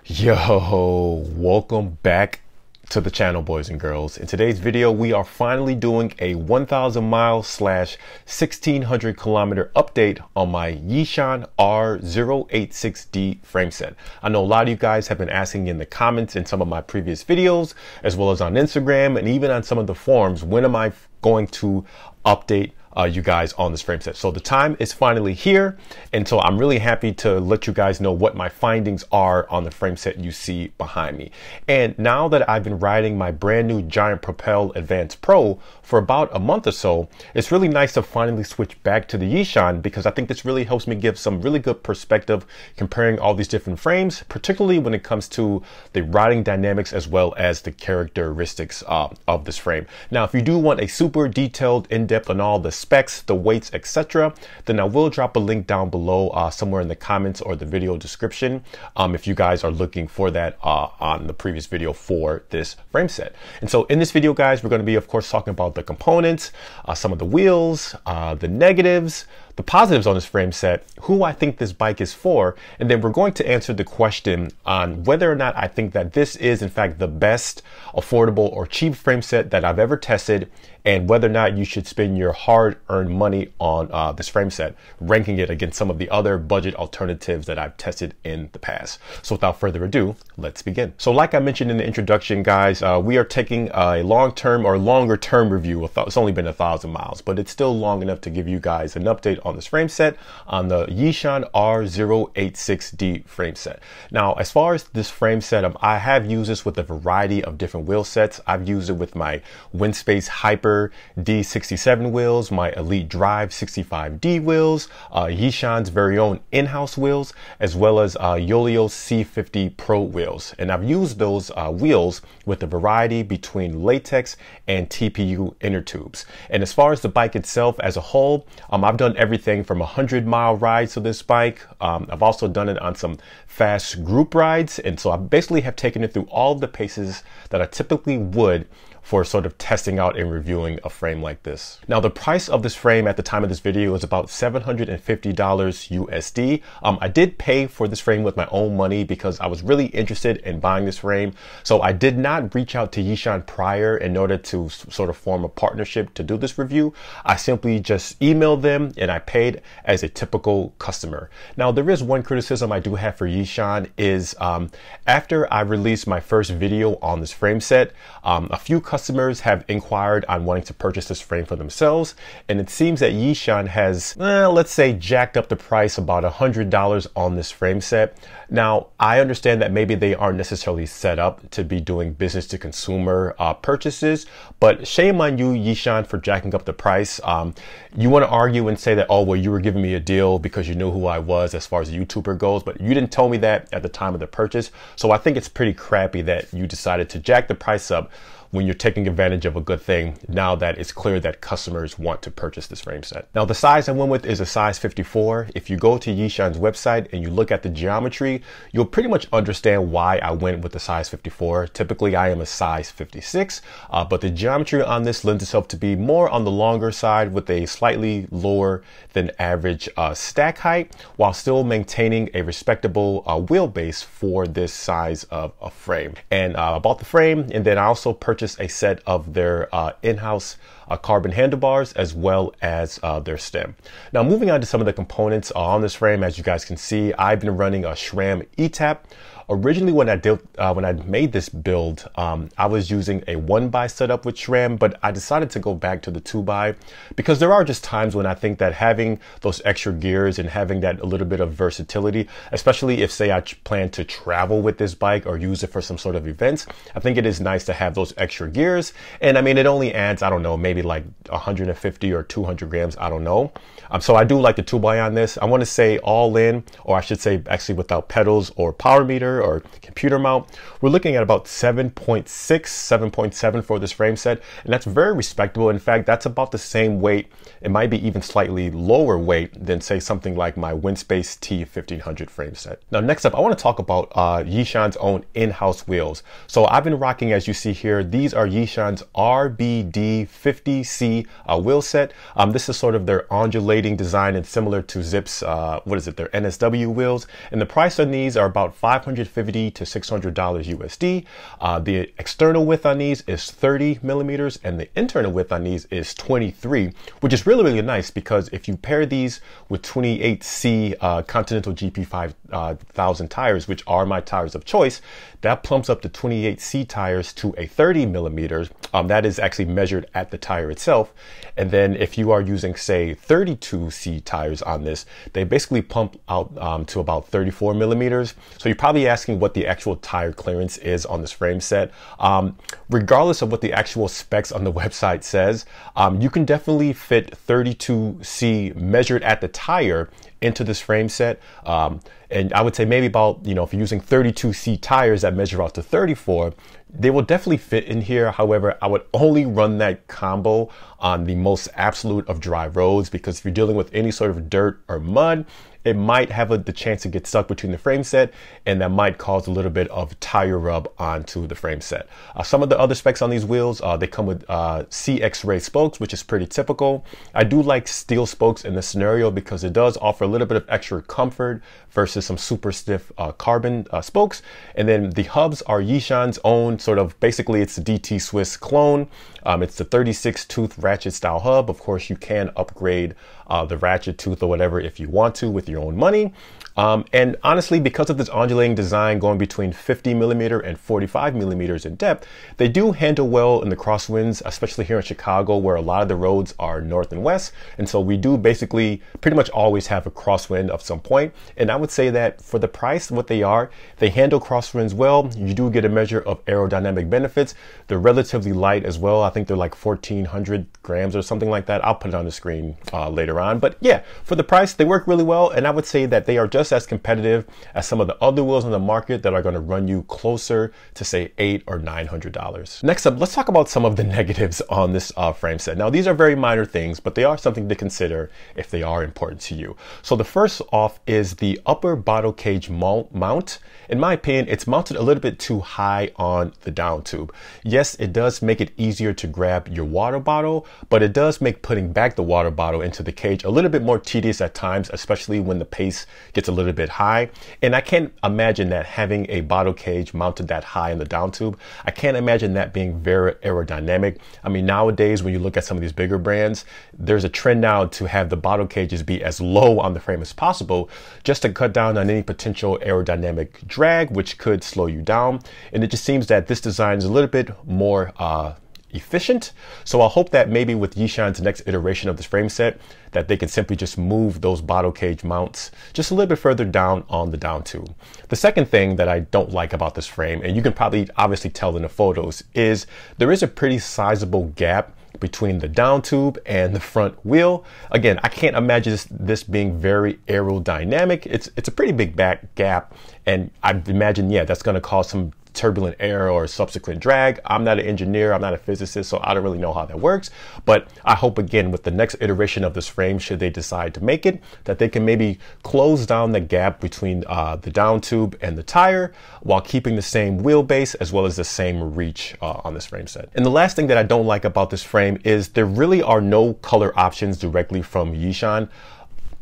Yo, welcome back to the channel, boys and girls. In today's video, we are finally doing a 1,000 mile / 1,600 kilometer update on my Yishun R086D frame set. I know a lot of you guys have been asking in the comments in some of my previous videos, as well as on Instagram and even on some of the forums, when am I going to update you guys on this frame set. So the time is finally here, and so I'm really happy to let you guys know what my findings are on the frame set you see behind me. And now that I've been riding my brand new Giant Propel Advanced Pro for about a month or so, it's really nice to finally switch back to the Yishun, because I think this really helps me give some really good perspective comparing all these different frames, particularly when it comes to the riding dynamics as well as the characteristics of this frame. Now, if you do want a super detailed in-depth on all the specs, the weights, etc., then I will drop a link down below somewhere in the comments or the video description if you guys are looking for that on the previous video for this frame set. And so in this video, guys, we're going to be, of course, talking about the components, some of the wheels, the negatives, the positives on this frame set, who I think this bike is for, and then we're going to answer the question on whether or not I think that this is in fact the best affordable or cheap frame set that I've ever tested, and whether or not you should spend your hard-earned money on this frame set, ranking it against some of the other budget alternatives that I've tested in the past. So without further ado, let's begin. So like I mentioned in the introduction, guys, we are taking a long-term or longer-term review. It's only been 1,000 miles, but it's still long enough to give you guys an update on this frame set on the Yishun R086D frame set. Now, as far as this frame set, I have used this with a variety of different wheel sets. I've used it with my Windspace Hyper D67 wheels, my Elite Drive 65D wheels, Yishun's very own in-house wheels, as well as Yolio C50 Pro wheels. And I've used those wheels with a variety between latex and TPU inner tubes. And as far as the bike itself as a whole, I've done everything from 100-mile rides to this bike. I've also done it on some fast group rides. And so I basically have taken it through all of the paces that I typically would for sort of testing out and reviewing a frame like this. Now, the price of this frame at the time of this video is about $750 USD. I did pay for this frame with my own money because I was really interested in buying this frame. So I did not reach out to Yishun prior in order to sort of form a partnership to do this review. I simply just emailed them and I paid as a typical customer. Now, there is one criticism I do have for Yishun is after I released my first video on this frame set, a few customers have inquired on wanting to purchase this frame for themselves, and it seems that Yishun has, let's say, jacked up the price about $100 on this frame set. Now, I understand that maybe they aren't necessarily set up to be doing business to consumer purchases, but shame on you, Yishun, for jacking up the price. You want to argue and say that, oh, well, you were giving me a deal because you knew who I was as far as a YouTuber goes, but you didn't tell me that at the time of the purchase. So I think it's pretty crappy that you decided to jack the price up when you're taking advantage of a good thing now that it's clear that customers want to purchase this frame set. Now, the size I went with is a size 54. If you go to Yishun's website and you look at the geometry, you'll pretty much understand why I went with the size 54. Typically, I am a size 56, but the geometry on this lends itself to be more on the longer side with a slightly lower than average stack height, while still maintaining a respectable wheelbase for this size of a frame. And I bought the frame, and then I also purchased a set of their in-house carbon handlebars as well as their stem. Now, moving on to some of the components on this frame, as you guys can see, I've been running a SRAM eTap. Originally, when I made this build, I was using a 1x setup with SRAM, but I decided to go back to the 2x because there are just times when I think that having those extra gears and having that a little bit of versatility, especially if, say, I plan to travel with this bike or use it for some sort of events, I think it is nice to have those extra gears. And I mean, it only adds, I don't know, maybe like 150 or 200 grams, I don't know. So I do like the 2x on this. I want to say all in, or I should say actually without pedals or power meter or computer mount, we're looking at about 7.6, 7.7 for this frame set, and that's very respectable. In fact, that's about the same weight. It might be even slightly lower weight than, say, something like my Windspace T1500 frame set. Now, next up, I want to talk about Yishun's own in-house wheels. So I've been rocking, as you see here, these are Yishun's RBD 50 R086D wheel set. This is sort of their undulating design and similar to Zip's, their NSW wheels. And the price on these are about $550 to $600 USD. The external width on these is 30 millimeters and the internal width on these is 23, which is really, really nice because if you pair these with 28C Continental GP5000 tires, which are my tires of choice, that plumps up the 28C tires to a 30 millimeters. That is actually measured at the tire itself. And then if you are using, say, 32C tires on this, they basically pump out to about 34 millimeters. So you're probably asking what the actual tire clearance is on this frame set. Regardless of what the actual specs on the website says, you can definitely fit 32C measured at the tire into this frame set. And I would say maybe about, if you're using 32C tires that measure out to 34, they will definitely fit in here. However, I would only run that combo on the most absolute of dry roads, because if you're dealing with any sort of dirt or mud, it might have the chance to get stuck between the frame set, and that might cause a little bit of tire rub onto the frame set. Some of the other specs on these wheels, they come with CX-ray spokes, which is pretty typical. I do like steel spokes in this scenario because it does offer a little bit of extra comfort versus some super stiff carbon spokes. And then the hubs are Yishun's own basically it's the DT Swiss clone. It's the 36 tooth ratchet style hub. Of course, you can upgrade the ratchet tooth or whatever if you want to with your own money. And honestly, because of this undulating design going between 50 millimeter and 45 millimeters in depth, they do handle well in the crosswinds, especially here in Chicago, where a lot of the roads are north and west. And so we do basically pretty much always have a crosswind of some point. And I would say that for the price, what they are, they handle crosswinds well. You do get a measure of aerodynamic benefits. They're relatively light as well. I think they're like 1,400 grams or something like that. I'll put it on the screen later on. But yeah, for the price, they work really well. And I would say that they are just as competitive as some of the other wheels on the market that are going to run you closer to say $800 or $900. Next up, let's talk about some of the negatives on this frame set. Now, these are very minor things, but they are something to consider if they are important to you. So the first off is the upper bottle cage mount. In my opinion, it's mounted a little bit too high on the down tube. Yes, it does make it easier to grab your water bottle, but it does make putting back the water bottle into the cage a little bit more tedious at times, especially when the pace gets a little bit high. And I can't imagine that having a bottle cage mounted that high in the down tube, I can't imagine that being very aerodynamic. I mean, nowadays, when you look at some of these bigger brands, there's a trend now to have the bottle cages be as low on the frame as possible, just to cut down on any potential aerodynamic drag, which could slow you down. And it just seems that this design is a little bit more efficient. So I hope that maybe with Yishun's next iteration of this frame set, that they can simply just move those bottle cage mounts just a little bit further down on the down tube. The second thing that I don't like about this frame, and you can probably obviously tell in the photos, is there is a pretty sizable gap between the down tube and the front wheel. Again, I can't imagine this being very aerodynamic. It's a pretty big back gap, and I imagine, yeah, that's going to cause some turbulent air or subsequent drag. I'm not an engineer, I'm not a physicist, so I don't really know how that works. But I hope, again, with the next iteration of this frame, should they decide to make it, that they can maybe close down the gap between the down tube and the tire while keeping the same wheelbase as well as the same reach on this frame set. And the last thing that I don't like about this frame is there really are no color options directly from Yishun.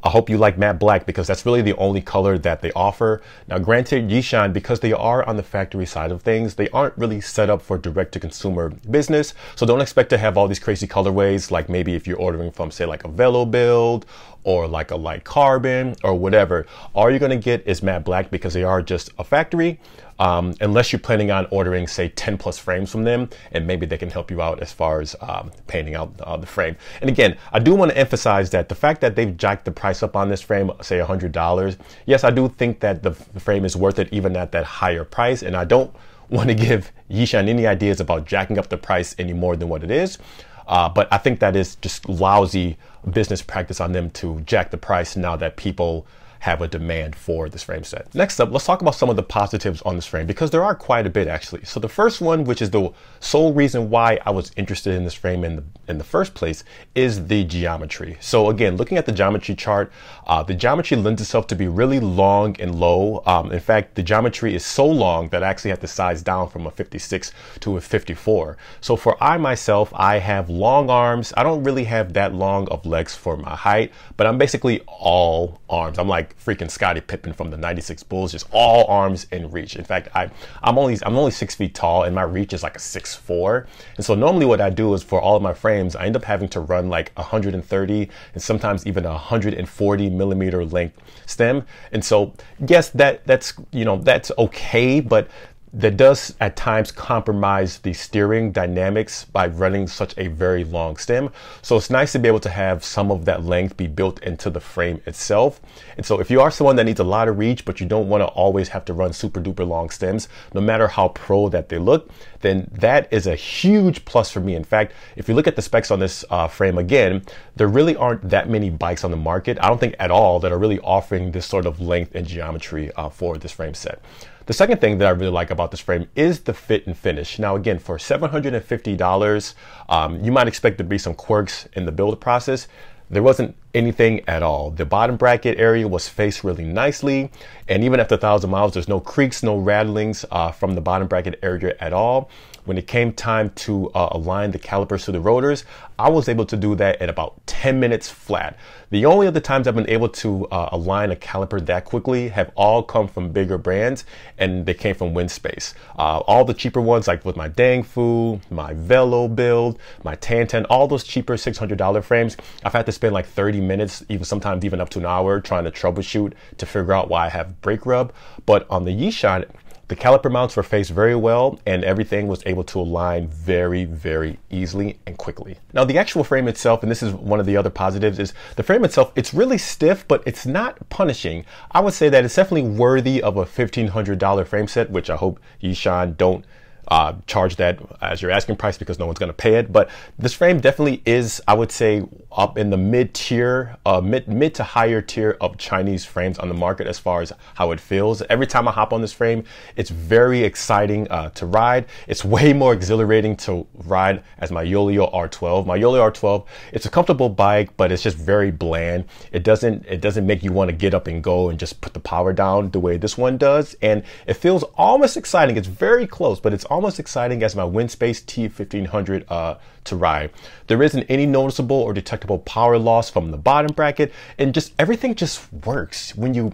I hope you like matte black because that's really the only color that they offer. Now, granted, Yishun, because they are on the factory side of things, they aren't really set up for direct-to-consumer business. So don't expect to have all these crazy colorways, like maybe if you're ordering from, say, like a Velo build or like a light carbon or whatever. All you're going to get is matte black because they are just a factory. Unless you're planning on ordering, say, 10 plus frames from them, and maybe they can help you out as far as painting out the frame. And again, I do want to emphasize that the fact that they've jacked the price up on this frame, say $100, yes, I do think that the frame is worth it even at that higher price, and I don't want to give Yishun any ideas about jacking up the price any more than what it is. But I think that is just lousy business practice on them to jack the price now that people have a demand for this frame set. Next up, let's talk about some of the positives on this frame, because there are quite a bit actually. So the first one, which is the sole reason why I was interested in this frame in the first place, is the geometry. So again, looking at the geometry chart, the geometry lends itself to be really long and low. In fact, the geometry is so long that I actually have to size down from a 56 to a 54. So for myself, I have long arms. I don't really have that long of legs for my height, but I'm basically all arms. I'm like freaking Scottie Pippen from the '96 Bulls, just all arms in reach. In fact, I'm only 6 feet tall, and my reach is like a 6'4". And so normally what I do is, for all of my frames, I end up having to run like 130 and sometimes even 140 millimeter length stem. And so yes, that's okay, but that does at times compromise the steering dynamics by running such a very long stem. So it's nice to be able to have some of that length be built into the frame itself. And so if you are someone that needs a lot of reach, but you don't want to always have to run super duper long stems, no matter how pro that they look, then that is a huge plus for me. In fact, if you look at the specs on this frame again, there really aren't that many bikes on the market, I don't think at all, that are really offering this sort of length and geometry for this frame set. The second thing that I really like about this frame is the fit and finish. Now again, for $750, you might expect there to be some quirks in the build process. There wasn't anything at all. The bottom bracket area was faced really nicely, and even after 1,000 miles, there's no creaks, no rattlings from the bottom bracket area at all. When it came time to align the calipers to the rotors, I was able to do that in about 10 minutes flat. The only other times I've been able to align a caliper that quickly have all come from bigger brands, and they came from Windspace. All the cheaper ones, like with my Dangfu, my Velo build, my Tantan, all those cheaper $600 frames, I've had to spend like 30 minutes, sometimes even up to an hour, trying to troubleshoot to figure out why I have brake rub. But on the Yishun, the caliper mounts were faced very well, and everything was able to align very, very easily and quickly. Now the actual frame itself, and this is one of the other positives, is the frame itself, it's really stiff, but it's not punishing. I would say that it's definitely worthy of a $1,500 frame set, which I hope Yishun don't charge that as your asking price, because no one's going to pay it. But this frame definitely is, I would say, up in the mid-tier, mid to higher tier of Chinese frames on the market as far as how it feels. Every time I hop on this frame, it's very exciting to ride. It's way more exhilarating to ride as my Yolio R12. My Yolio R12, it's a comfortable bike, but it's just very bland. It doesn't make you want to get up and go and just put the power down the way this one does. And it feels almost exciting. It's very close, but it's almost exciting as my Windspace T1500 to ride. There isn't any noticeable or detectable power loss from the bottom bracket, and just everything just works. When you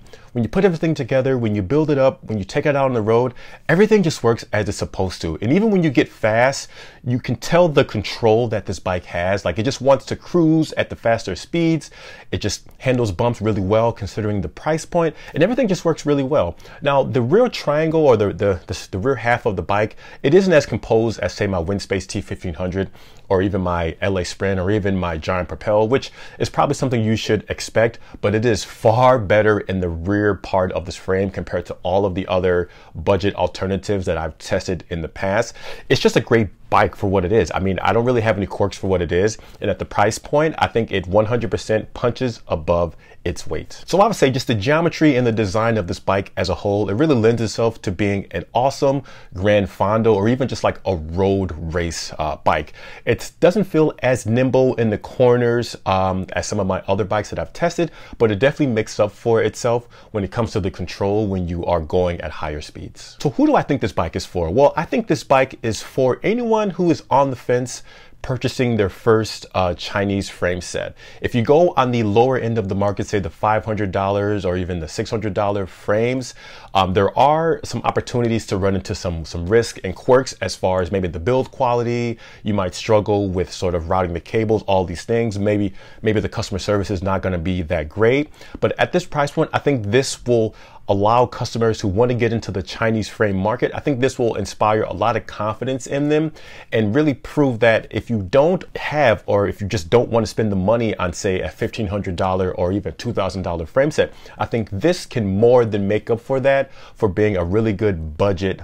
put everything together, when you build it up, when you take it out on the road, everything just works as it's supposed to. And even when you get fast, you can tell the control that this bike has. Like, it just wants to cruise at the faster speeds. It just handles bumps really well considering the price point, and everything just works really well. Now, the rear triangle, or the rear half of the bike, it isn't as composed as, say, my Windspace T1500 or even my LA Sprint or even my Giant Propel, which is probably something you should expect, but it is far better in the rear part of this frame compared to all of the other budget alternatives that I've tested in the past. It's just a great bike for what it is. I mean, I don't really have any quirks for what it is, and at the price point, I think it 100% punches above its weight. So I would say just the geometry and the design of this bike as a whole, it really lends itself to being an awesome Gran Fondo, or even just like a road race bike. It doesn't feel as nimble in the corners as some of my other bikes that I've tested, but it definitely makes up for itself when it comes to the control when you are going at higher speeds. So who do I think this bike is for? Well, I think this bike is for anyone who is on the fence purchasing their first Chinese frame set. If you go on the lower end of the market, say the $500 or even the $600 frames, there are some opportunities to run into some risk and quirks as far as maybe the build quality. You might struggle with sort of routing the cables, all these things. Maybe the customer service is not going to be that great. But at this price point, I think this will allow customers who want to get into the Chinese frame market. I think this will inspire a lot of confidence in them and really prove that if you don't have, or if you just don't want to spend the money on, say, a $1,500 or even $2,000 frame set, I think this can more than make up for that, for being a really good budget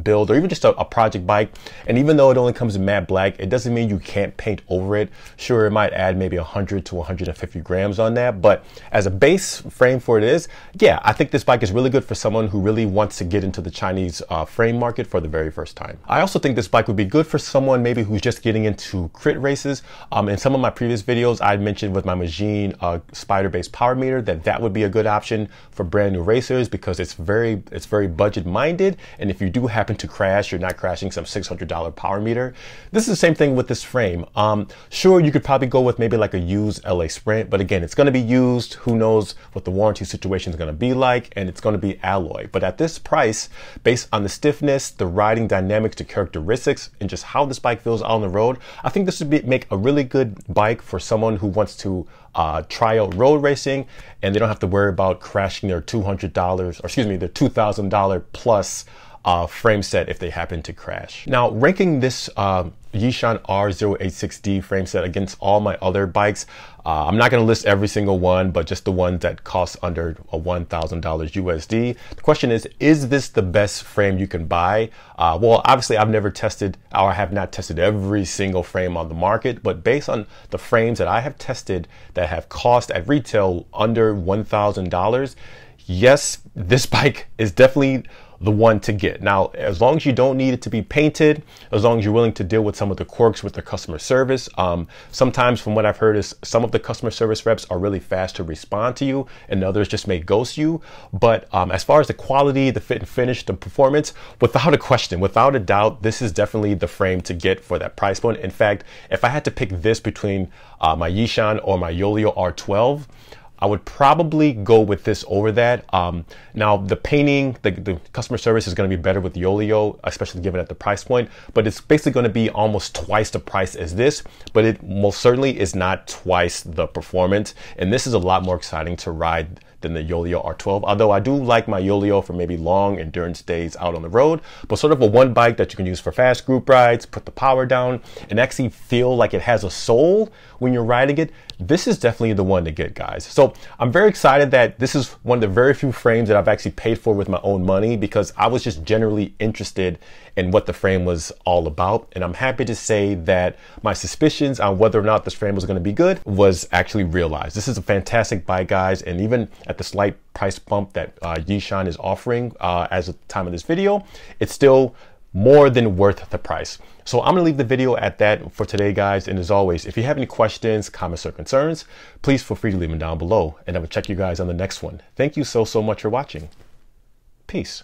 build, or even just a project bike. And even though it only comes in matte black, it doesn't mean you can't paint over it. Sure, it might add maybe 100 to 150 grams on that, but as a base frame for it is, yeah, I think this bike is really good for someone who really wants to get into the Chinese frame market for the very first time. I also think this bike would be good for someone maybe who's just getting into crit races. In some of my previous videos, I mentioned with my Magene spider-based power meter that would be a good option for brand new racers, because it's very budget minded, and if you do happen to crash, you're not crashing some $600 power meter. This is the same thing with this frame. Sure, you could probably go with maybe like a used LA Sprint, but again, it's going to be used. Who knows what the warranty situation is going to be like, and it's going to be alloy. But at this price, based on the stiffness, the riding dynamics, the characteristics, and just how this bike feels out on the road, I think this would make a really good bike for someone who wants to try out road racing, and they don't have to worry about crashing their $200, or excuse me, their $2,000 plus frame set if they happen to crash. Now, ranking this Yishun R086D frame set against all my other bikes, I'm not going to list every single one, but just the ones that cost under $1,000 USD. The question is this the best frame you can buy? Well, obviously I've never tested, or I have not tested every single frame on the market, but based on the frames that I have tested that have cost at retail under $1,000, yes, this bike is definitely the one to get. Now, as long as you don't need it to be painted, as long as you're willing to deal with some of the quirks with the customer service. Sometimes, from what I've heard, is some of the customer service reps are really fast to respond to you, and others just may ghost you. But as far as the quality, the fit and finish, the performance, without a question, without a doubt, this is definitely the frame to get for that price point. In fact, if I had to pick this between my Yishun or my Yoleo R12, I would probably go with this over that. Now, the painting, the customer service is going to be better with the Yoleo, especially given at the price point, but it's basically going to be almost twice the price as this, but it most certainly is not twice the performance. And this is a lot more exciting to ride than the Yoleo R12, although I do like my Yoleo for maybe long endurance days out on the road, but sort of a one bike that you can use for fast group rides, put the power down, and actually feel like it has a soul when you're riding it. This is definitely the one to get, guys. So I'm very excited that this is one of the very few frames that I've actually paid for with my own money, because I was just generally interested in what the frame was all about. And I'm happy to say that my suspicions on whether or not this frame was going to be good was actually realized. This is a fantastic bike, guys. And even at the slight price bump that Yishun is offering as of the time of this video, it's still more than worth the price. So I'm gonna leave the video at that for today, guys. And as always, if you have any questions, comments, or concerns, please feel free to leave them down below, and I will check you guys on the next one. Thank you so much for watching. Peace.